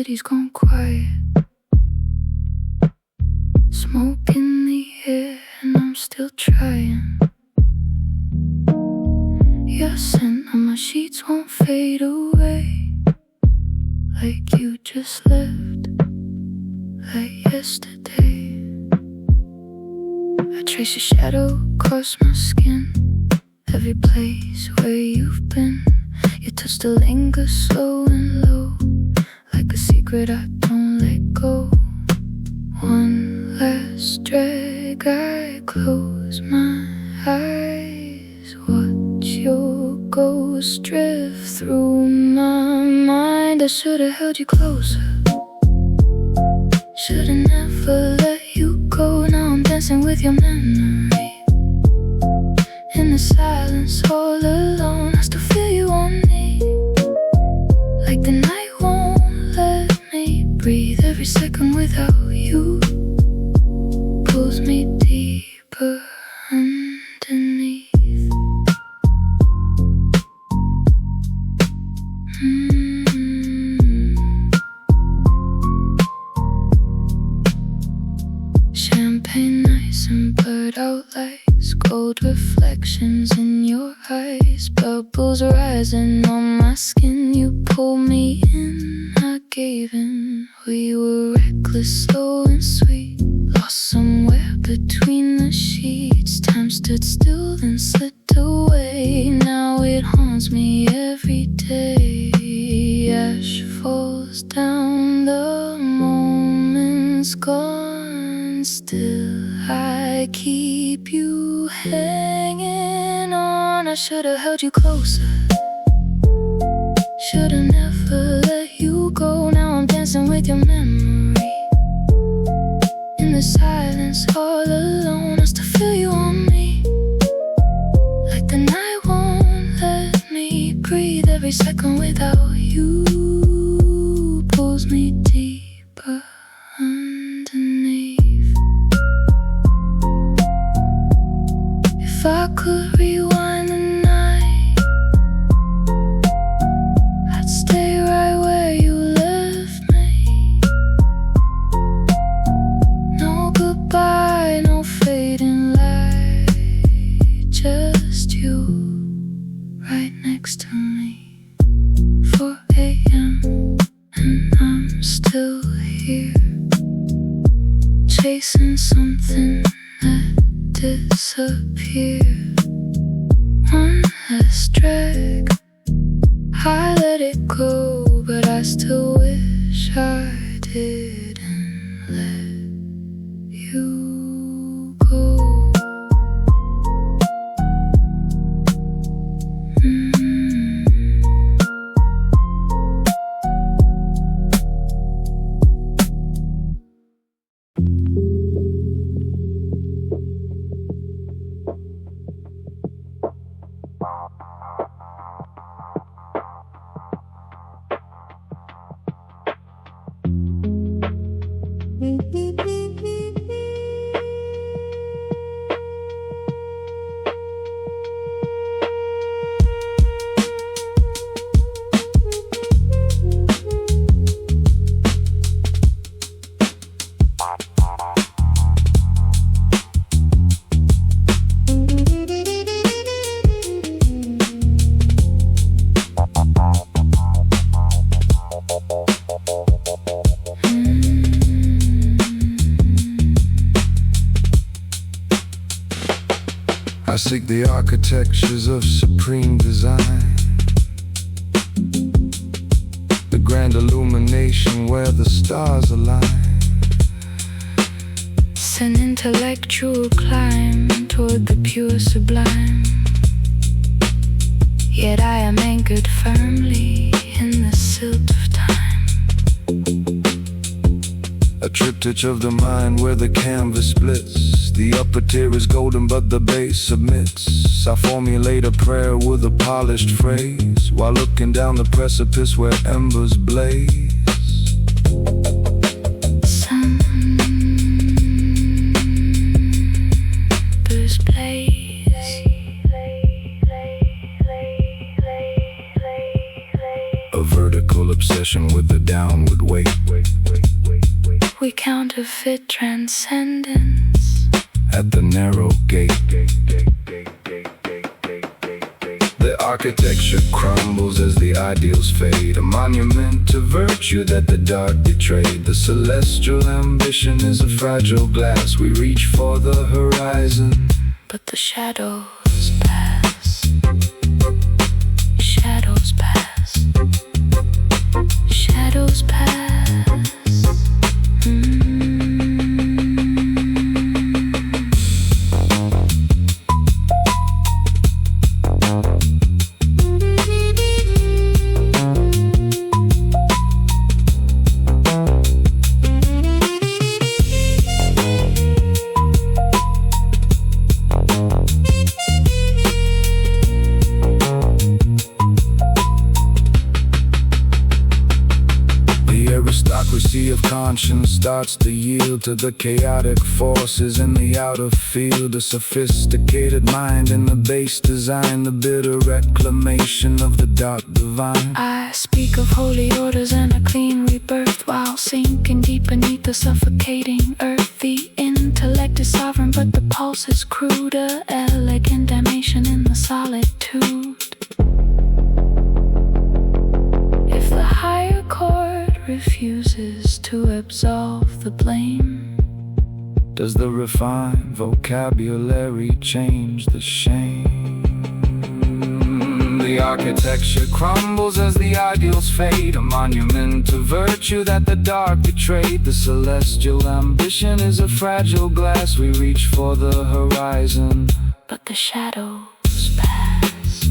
city's gone quiet. Smoke in the air and I'm still trying. Your scent on my sheets won't fade away, like you just left, like yesterday. I trace your shadow across my skin, every place where you've been. Your touch still lingers slow and low, like a secret I don't let go. One last drag, I close my eyes, watch your ghost drift through my mind. I should've held you closer, should've never let you go. Now I'm dancing with your memory, in the silence all alone. I still feel you on me, like the night won't let me breathe. Every second without you pulls me deeper underneath. Champagne nights and blurred out lights, gold reflections in your eyes, bubbles rising on my skin. You pulled me in, I gave in. We were reckless, slow and sweet, lost somewhere between the sheets. Time stood still then slipped away. Now it haunts me every day. Ash falls down, the moment's gone. Still I keep you hanging on. I should've held you closer, should've never let you go. Now I'm dancing with your memory, in the silence all alone. I still feel you on me, like the night won't let me breathe. Every second without you pulls me deeper underneath. If I could rewind the night, I'd stay right where you left me. No goodbye, no fading light, just you right next to me. 4 a.m. and I'm still here, chasing something that disappeared. One last drag, I let it go, but I still wish I didn't let you go. I seek the architectures of supreme design, the grand illumination where the stars align. It's an intellectual climb toward the pure sublime, yet I am anchored firmly in the silt of time. A triptych of the mind where the canvas splits. The upper tier is golden but the base submits. I formulate a prayer with a polished phrase, while looking down the precipice where embers blaze. Embers blaze. A vertical obsession procession with the downward weight. We counterfeit transcendence At the narrow gate. The architecture crumbles as the ideals fade, a monument to virtue that the dark betrayed. The celestial ambition is a fragile glass. We reach for the horizon, but the shadows pass. Shadows pass. Shadows pass. Aristocracy of conscience starts to yield to the chaotic forces in the outer field. A sophisticated mind in the base design, the bitter reclamation of the dark divine. I speak of holy orders and a clean rebirth, while sinking deep beneath the suffocating earth. The intellect is sovereign, but the pulse is cruder. Elegant damnation in the solitude. If the higher court refuses to absolve the blame, does the refined vocabulary change the shame? The architecture crumbles as the ideals fade, a monument to virtue that the dark betrayed. The celestial ambition is a fragile glass. We reach for the horizon, but the shadows pass.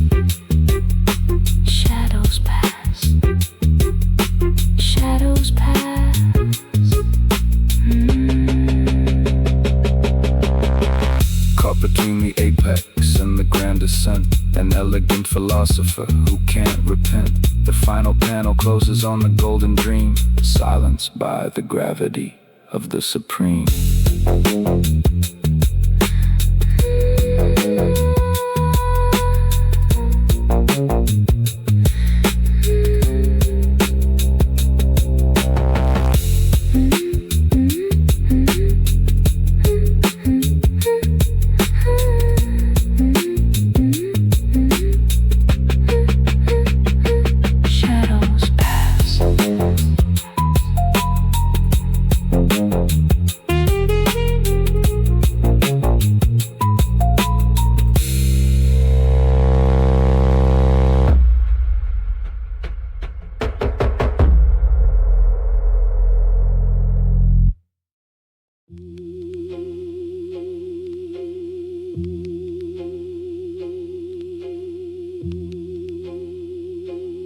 Shadows pass. Shadows pass. Caught between the apex and the grand ascent, an elegant philosopher who can't repent. The final panel closes on the golden dream, silenced by the gravity of the supreme.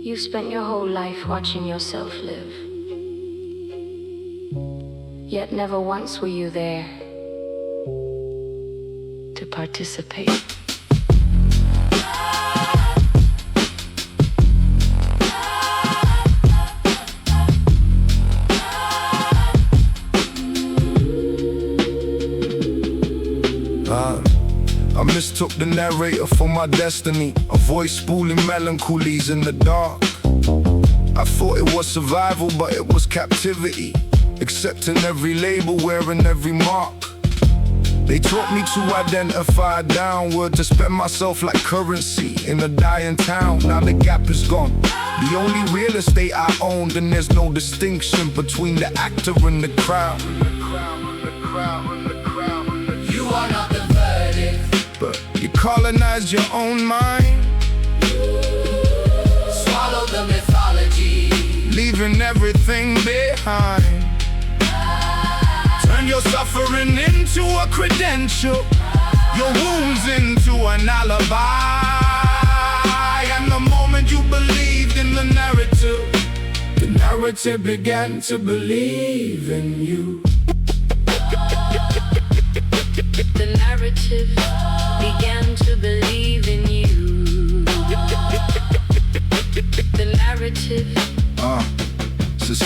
You spent your whole life watching yourself live, yet never once were you there to participate. I mistook the narrator for my destiny, a voice spooling melancholies in the dark. I thought it was survival, but it was captivity, accepting every label, wearing every mark. They taught me to identify downward, to spend myself like currency in a dying town. Now the gap is gone, the only real estate I owned, and there's no distinction between the actor and the crowd. You are not the verdict, but you colonized your own mind, swallow the mythology, leaving everything behind. Turn your suffering into a credential, your wounds into an alibi. And the moment you believed in the narrative began to believe in you. The narrative began to believe in you. The narrative.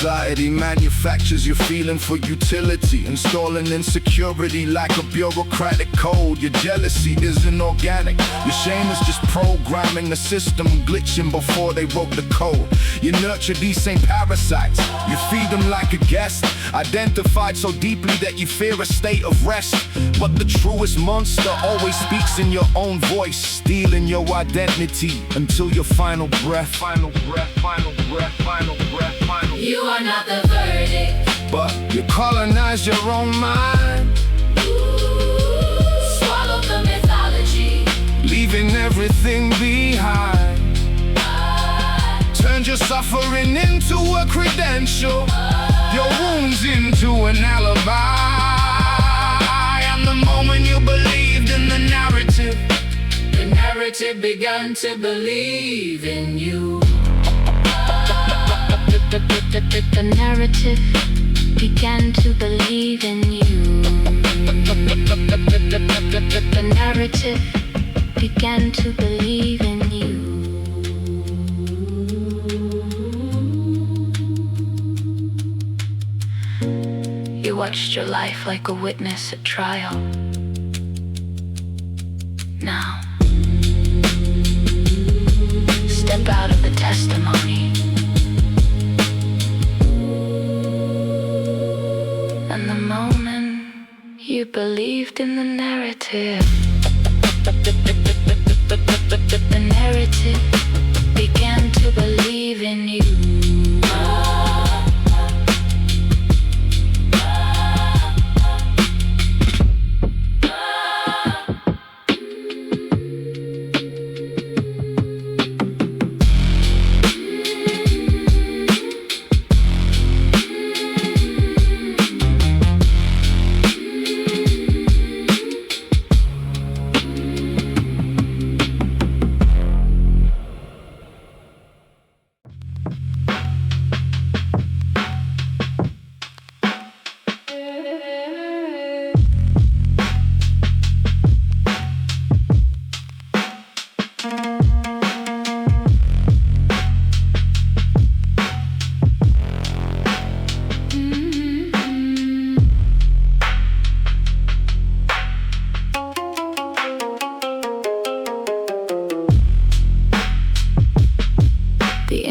Society manufactures your feeling for utility, installing insecurity like a bureaucratic code. Your jealousy isn't organic. Your shame is just programming the system glitching before they wrote the code. You nurture these same parasites. You feed them like a guest, identified so deeply that you fear a state of rest. But the truest monster always speaks in your own voice, stealing your identity until your final breath. Final breath, final breath, final breath, final breath. You are not the verdict, but you colonize your own mind. swallow the mythology, leaving everything behind. Turned your suffering into a credential, your wounds into an alibi. And the moment you believed in the narrative began to believe in you. The narrative began to believe in you. The narrative began to believe in you. You watched your life like a witness at trial. Now, step out of the testimony. And the moment you believed in the narrative, the narrative began to believe in you.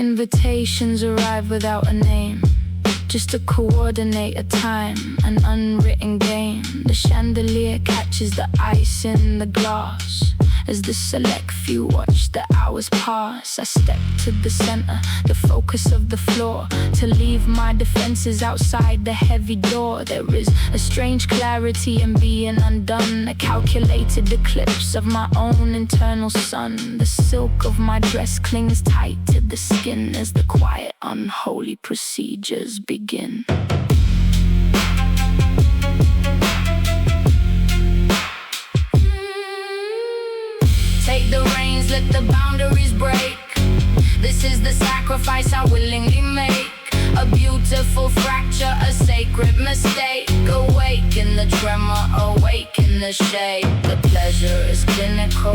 Invitations arrive without a name, just to coordinate a time, an unwritten game. The chandelier catches the ice in the glass as the select few watch the hours pass. I step to the center, the focus of the floor, to leave my defenses outside the heavy door. There is a strange clarity in being undone, a calculated eclipse of my own internal sun. The silk of my dress clings tight to the skin as the quiet, unholy procedures begin. Take the reins, let the boundaries break. This is the sacrifice I willingly make. A beautiful fracture, a sacred mistake. Awake in the tremor, awake in the shade. The pleasure is clinical,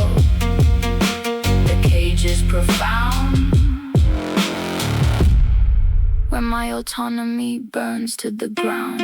the cage is profound. When my autonomy burns to the ground.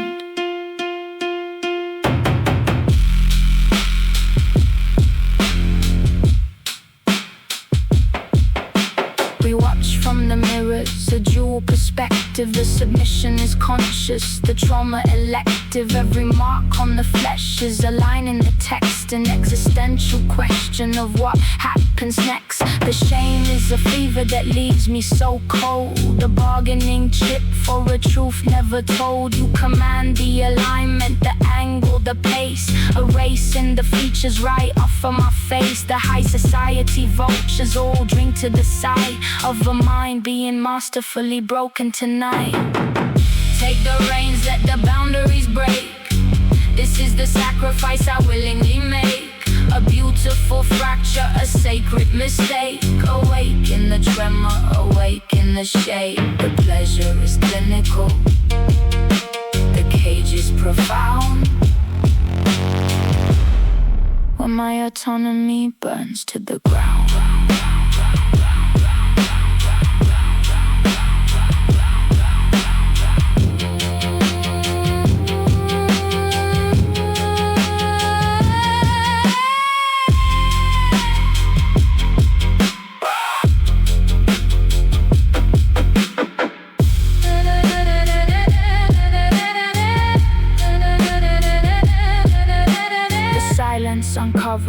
We watch from the mirrors, a dual perspective. The submission is conscious, the trauma elective. Every mark on the flesh is a line in the text, an existential question of what happens next. The shame is a fever that leaves me so cold, a bargaining chip for a truth never told. You command the alignment, the angle, the pace, erasing the features right off of my face. The high society vultures all drink to the side of a mind being masterfully broken tonight. Take the reins, let the boundaries break. This is the sacrifice I willingly make. A beautiful fracture, a sacred mistake. Awake in the tremor, awake in the shade. The pleasure is clinical, the cage is profound. When my autonomy burns to the ground.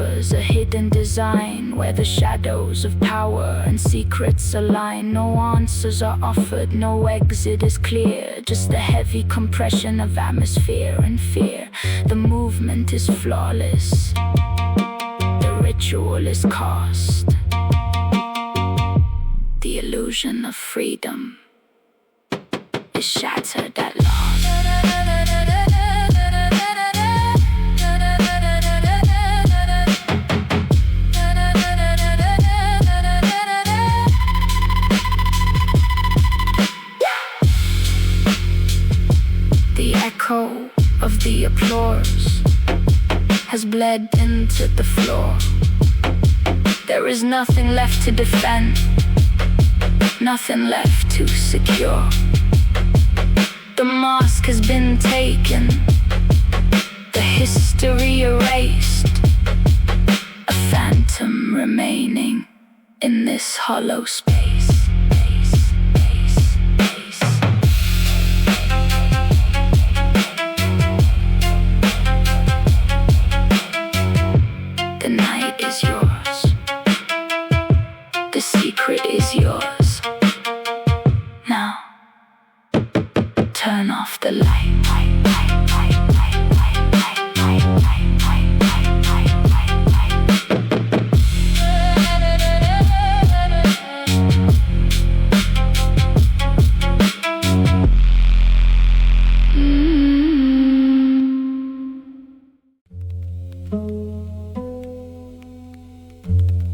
whispers a hidden design, where the shadows of power and secrets align. No answers are offered, no exit is clear, just the heavy compression of atmosphere and fear. The movement is flawless, the ritual is cast, the illusion of freedom is shattered at last. The echo of the applause has bled into the floor. There is nothing left to defend, nothing left to secure. The mask has been taken, the history erased, a phantom remaining in this hollow space. The night is yours, the secret is yours. Now, turn off the light.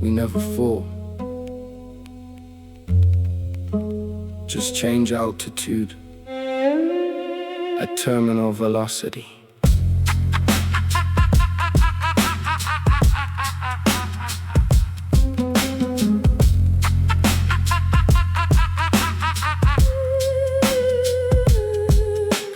We never fall, just change altitude at terminal velocity.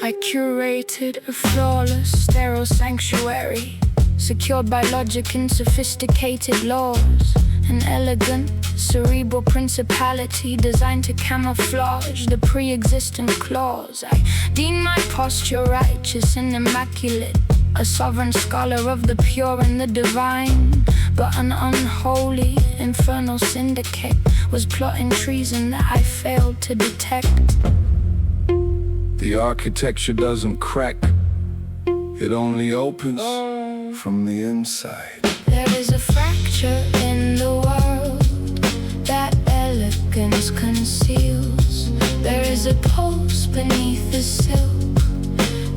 I curated a flawless, sterile sanctuary, secured by logic and sophisticated laws. An elegant, cerebral principality designed to camouflage the pre-existent clause. I deem my posture righteous and immaculate, a sovereign scholar of the pure and the divine. But an unholy, infernal syndicate was plotting treason that I failed to detect. The architecture doesn't crack, it only opens from the inside. There is a fracture in the world that elegance conceals. There is a pulse beneath the silk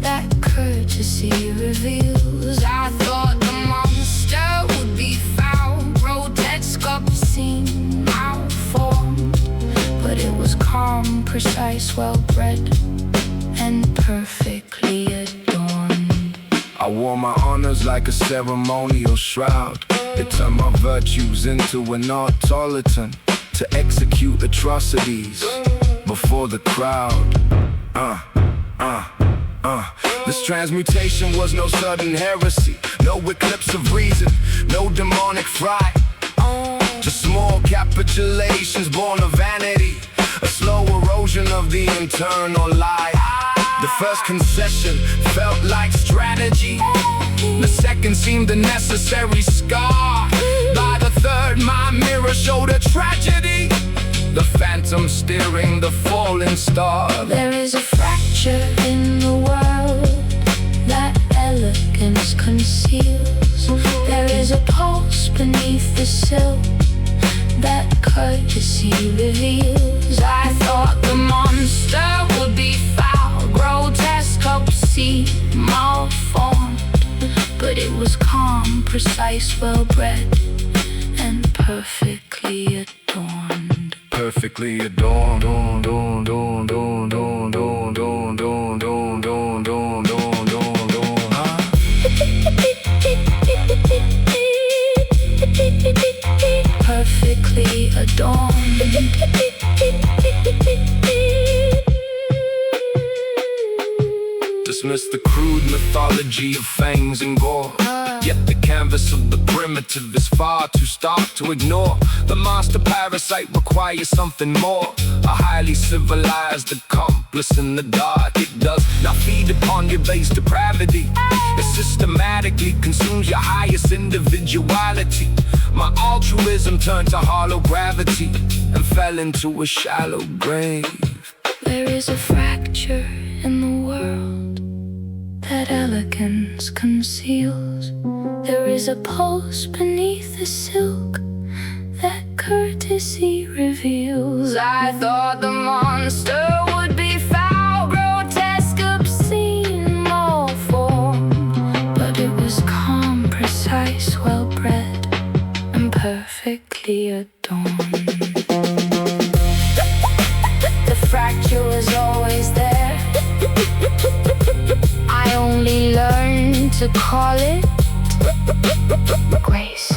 that courtesy reveals. I thought the monster would be foul, grotesque, obscene, malformed, but it was calm, precise, well-bred, and perfectly adorned. I wore my honors like a ceremonial shroud. It turned my virtues into an automaton to execute atrocities before the crowd. This transmutation was no sudden heresy, no eclipse of reason, no demonic fright. Just small capitulations born of vanity, a slow erosion of the internal light. The first concession felt like strategy, the second seemed a necessary scar. By the third, my mirror showed a tragedy, the phantom steering the falling star. There is a fracture in the world that elegance conceals. There is a pulse beneath the silk that courtesy reveals. I thought the monster would be foul, grotesque, obscene, malformed, but it was calm, precise, well-bred, and perfectly adorned. Perfectly adorned. Perfectly adorned. Dismiss the crude mythology of fangs and gore, yet the canvas of the primitive is far too stark to ignore. The master parasite requires something more, a highly civilized accomplice in the dark. It does not feed upon your base depravity, it systematically consumes your highest individuality. My altruism turned to hollow gravity and fell into a shallow grave. There is a fracture in the world that elegance conceals. There is a pulse beneath the silk that courtesy reveals. I thought the monster would be foul, grotesque, obscene, malformed, but it was calm, precise, well-bred, and perfectly adorned. The fracture was always there. I only learned to call it grace.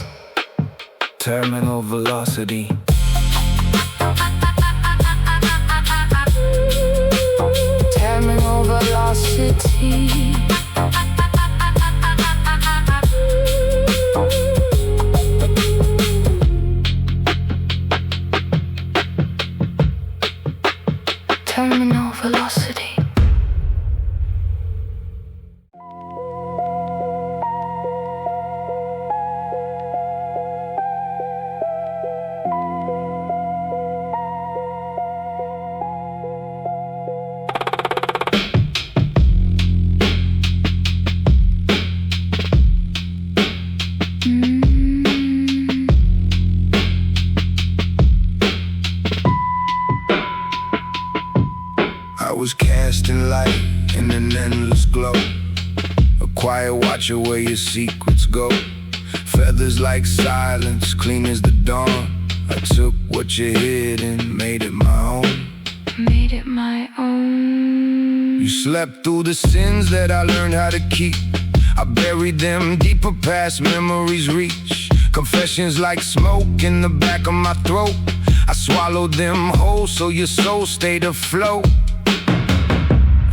Terminal velocity. Terminal velocity. Terminal velocity. I was casting light in an endless glow, a quiet watcher where your secrets go. Feathers like silence, clean as the dawn. I took what you hid and made it my own. Made it my own. You slept through the sins that I learned how to keep. I buried them deeper past memories' reach. Confessions like smoke in the back of my throat. I swallowed them whole so your soul stayed afloat.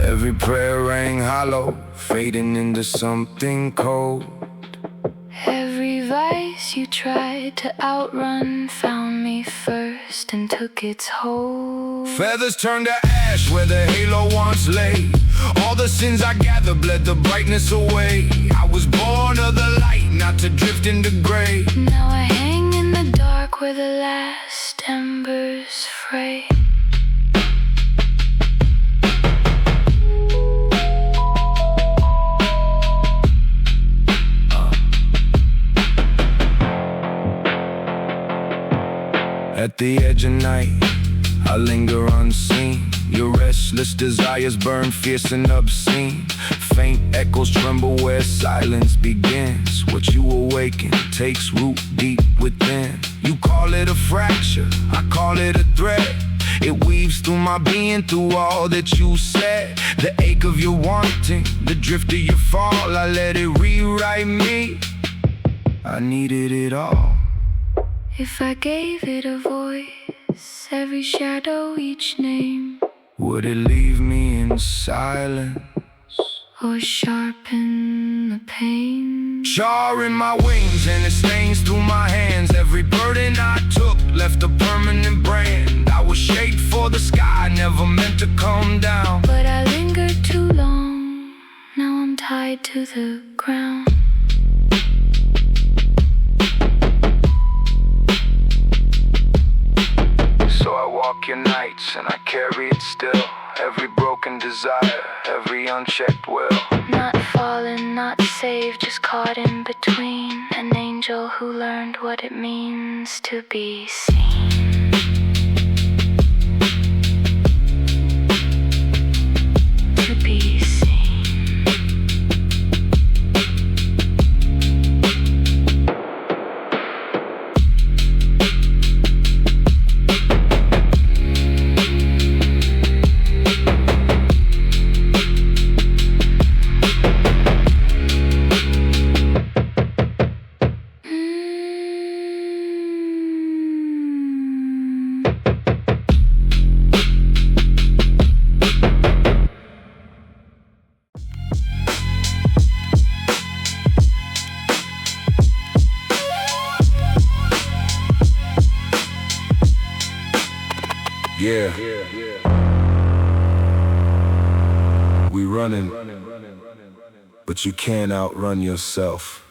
Every prayer rang hollow, fading into something cold. Every vice you tried to outrun found me first and took its hold. Feathers turned to ash where the halo once lay. All the sins I gathered bled the brightness away. I was born of the light, not to drift into gray. Now I hang in the dark where the last embers fray. At the edge of night, I linger unseen. Your restless desires burn fierce and obscene. Faint echoes tremble where silence begins. What you awaken takes root deep within. You call it a fracture, I call it a thread. It weaves through my being, through all that you said. The ache of your wanting, the drift of your fall, I let it rewrite me. I needed it all. If I gave it a voice, every shadow, each name, would it leave me in silence or sharpen the pain? Charring my wings and it stains through my hands. Every burden I took left a permanent brand. I was shaped for the sky, never meant to come down. But I lingered too long, now I'm tied to the ground. So I walk your nights and I carry it still. Every broken desire, every unchecked will. Not fallen, not saved, just caught in between. An angel who learned what it means to be seen. To be seen. Yeah. We running. but you can't outrun yourself.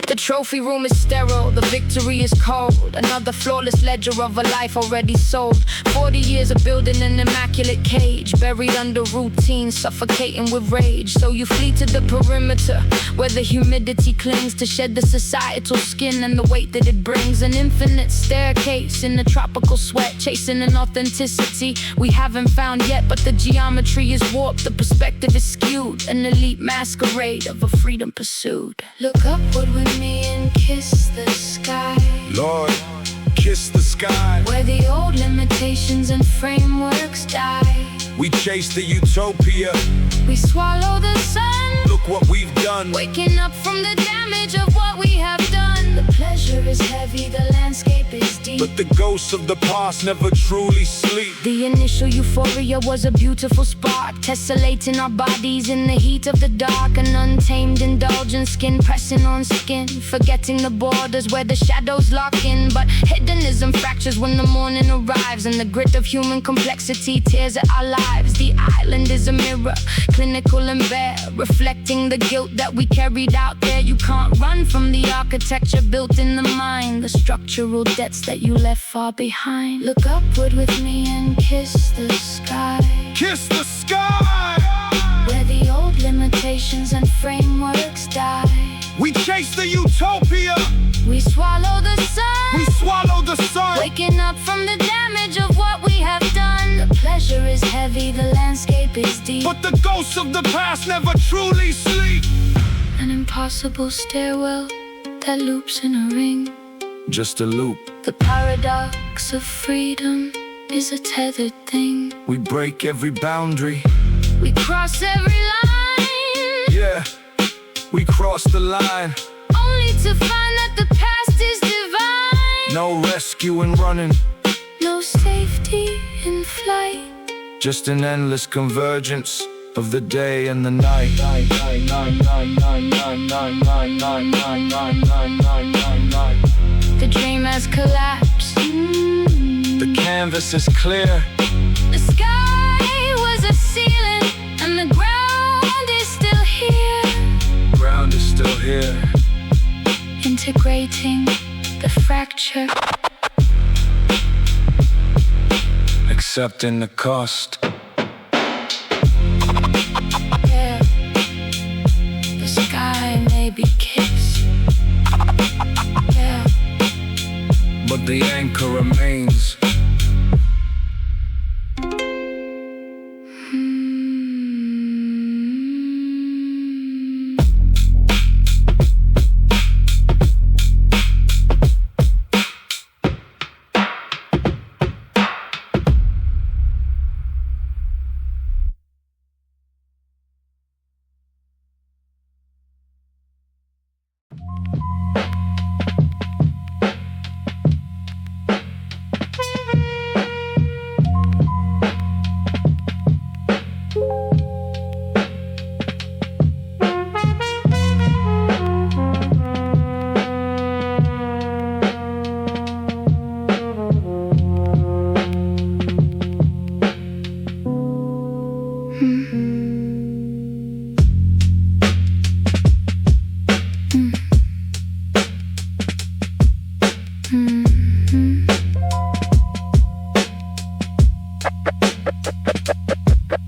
The trophy room is sterile, the victory is cold. Another flawless ledger of a life already sold. 40 years of building an immaculate cage, buried under routine, suffocating with rage. So you flee to the perimeter, where the humidity clings to shed the societal skin and the weight that it brings. An infinite staircase in the tropical sweat, chasing an authenticity we haven't found yet. But the geometry is warped, the perspective is skewed, an elite masquerade of a freedom pursued. Look upward with me and kiss the sky, Lord, kiss the sky. where the old limitations and frameworks die. We chase the utopia. We swallow the sun, Look what we've done. waking up from the damage of what we have done. The pleasure is heavy, the landscape is deep, But the ghosts of the past never truly sleep. The initial euphoria was a beautiful spark, tessellating our bodies in the heat of the dark. An untamed indulgence, skin pressing on skin, forgetting the borders where the shadows lock in. But hedonism fractures when the morning arrives, and the grit of human complexity tears at our lives. The island is a mirror, clinical and bare, reflecting the guilt that we carried out there. You can't run from the architecture built in the mind, the structural debts that you left far behind. look upward with me and kiss the sky, Kiss the sky. where the old limitations and frameworks die. We chase the utopia. We swallow the sun, We swallow the sun. waking up from the damage of what we have done. The pleasure is heavy, the landscape is deep, But the ghosts of the past never truly sleep. an impossible stairwell that loops in a ring. Just a loop. The paradox of freedom is a tethered thing. We break every boundary. We cross every line, Yeah, we cross the line. only to find that the past is divine. No rescue and running. No safety in flight, Just an endless convergence of the day and the night. The dream has collapsed. The canvas is clear. The sky was a ceiling, and the ground is still here. Ground is still here. integrating the fracture. Accepting the cost. Yeah, the sky may be kissed. Yeah, But the anchor remains.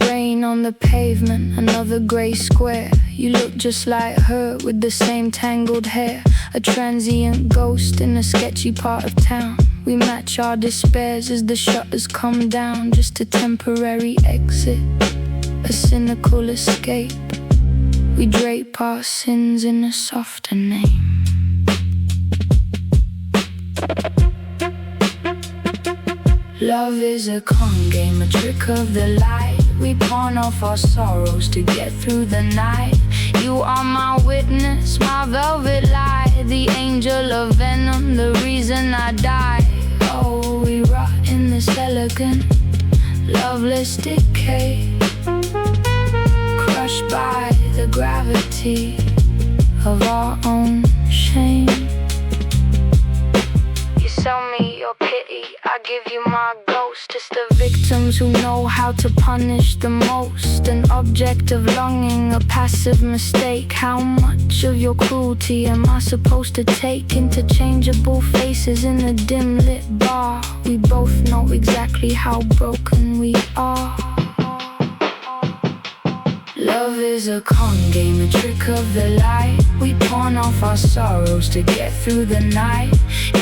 Rain on the pavement, another gray square. You look just like her with the same tangled hair. A transient ghost in a sketchy part of town. We match our despairs as the shutters come down. Just a temporary exit, a cynical escape. We drape our sins in a softer name. Love is a con game, a trick of the light. We pawn off our sorrows to get through the night. You are my witness, my velvet light. the angel of venom, the reason I die. Oh, we rot in this elegant, loveless decay, crushed by the gravity of our own shame. You sell me your pity, I give you my ghost. It's the victims who know how to punish the most. An object of longing, a passive mistake. How much of your cruelty am I supposed to take? Interchangeable faces in a dim lit bar. We both know exactly how broken we are. Love is a con game, a trick of the light. We pawn off our sorrows to get through the night.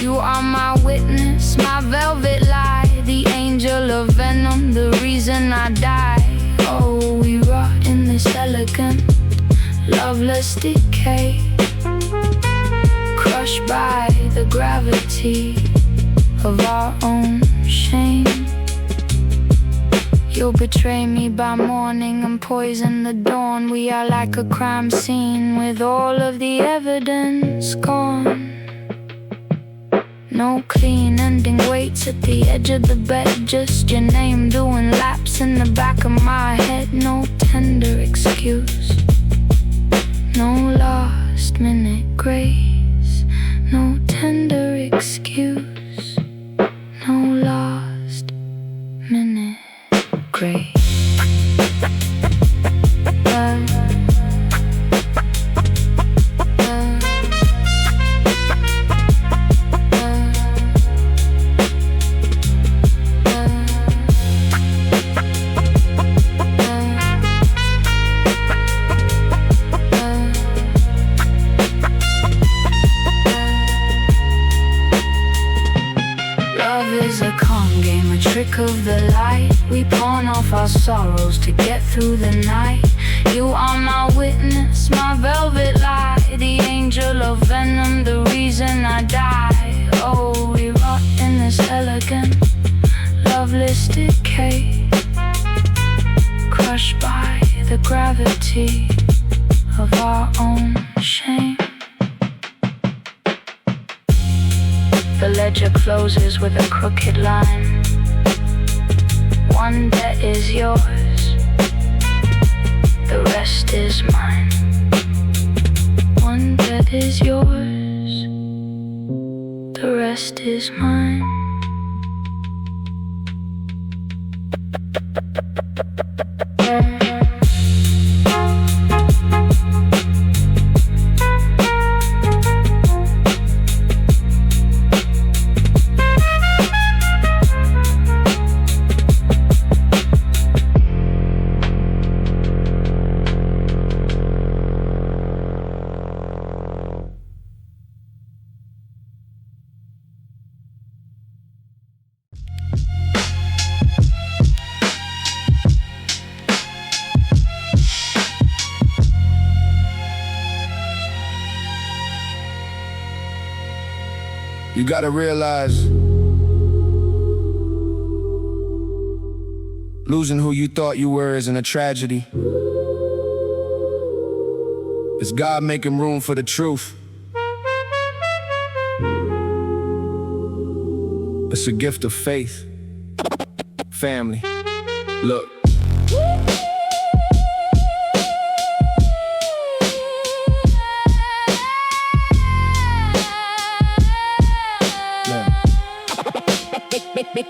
You are my witness, my velvet lie, the angel of venom, the reason I die. Oh, we rot in this elegant, loveless decay, crushed by the gravity of our own shame. You'll betray me by morning and poison the dawn. We are like a crime scene with all of the evidence gone. No clean ending waits at the edge of the bed. Just your name doing laps in the back of my head. No tender excuse, no last minute grace. No tender excuse, no last minute grace. Trick of the light, we pawn off our sorrows to get through the night. You are my witness, my velvet lie, the angel of venom, the reason I die. Oh, we rot in this elegant, loveless decay, crushed by the gravity of our own shame. The ledger closes with a crooked line. One debt is yours, the rest is mine. One debt is yours, the rest is mine. You gotta realize, losing who you thought you were isn't a tragedy. It's God making room for the truth. It's a gift of faith. Family. Look.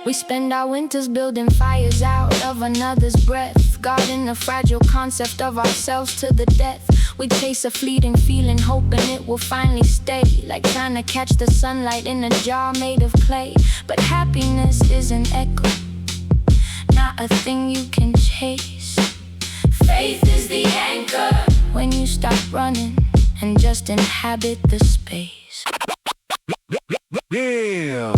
We spend our winters building fires out of another's breath, guarding the fragile concept of ourselves to the death. We chase a fleeting feeling, hoping it will finally stay, like trying to catch the sunlight in a jar made of clay. But happiness is an echo, not a thing you can chase. Faith is the anchor when you stop running and just inhabit the space. Yeah.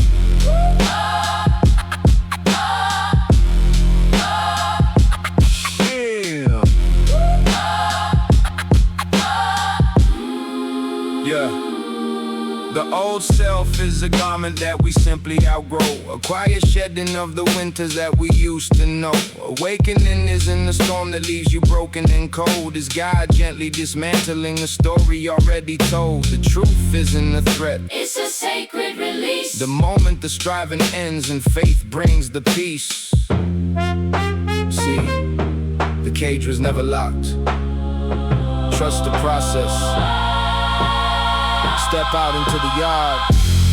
The old self is a garment that we simply outgrow, a quiet shedding of the winters that we used to know. Awakening isn't the storm that leaves you broken and cold. It's God gently dismantling a story already told. The truth isn't a threat, It's a sacred release. the moment the striving ends and faith brings the peace. See, the cage was never locked. Trust the process. Step out into the yard.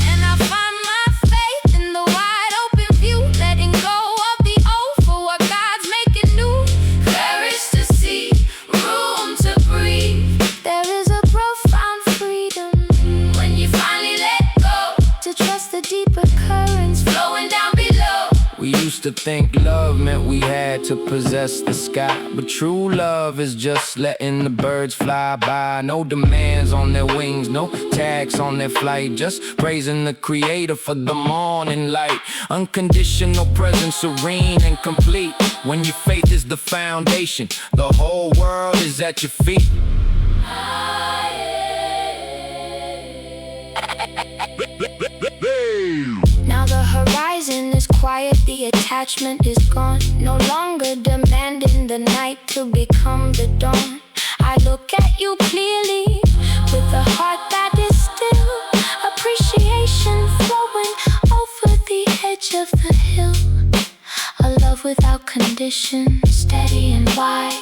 And I find my faith in the wide open view, letting go of the old for what God's making new. Courage to see, room to breathe. There is a profound freedom When you finally let go, to trust the deeper currents. flowing down below. We used to think love meant we had to possess the sky, but true love is just letting the birds fly by. No demands on their wings, no tax on their flight, just praising the creator for the morning light. Unconditional presence, serene and complete. When your faith is the foundation, the whole world is at your feet. Now the horizon is quiet, the attachment is gone. No longer demanding the night to become the dawn. I look at you clearly, with a heart that is still. Appreciation flowing over the edge of the hill. A love without condition, steady and wide,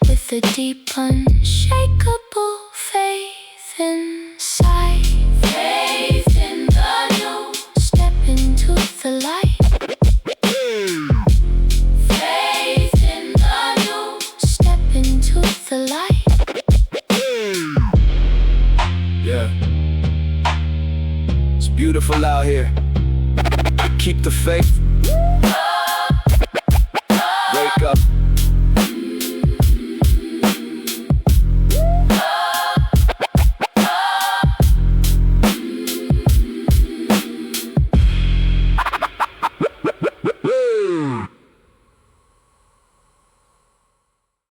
with a deep, unshakable faith inside. Faith in the new. Step into the light. Faith in the new. Step into the light. Yeah, it's beautiful out here. Keep the faith.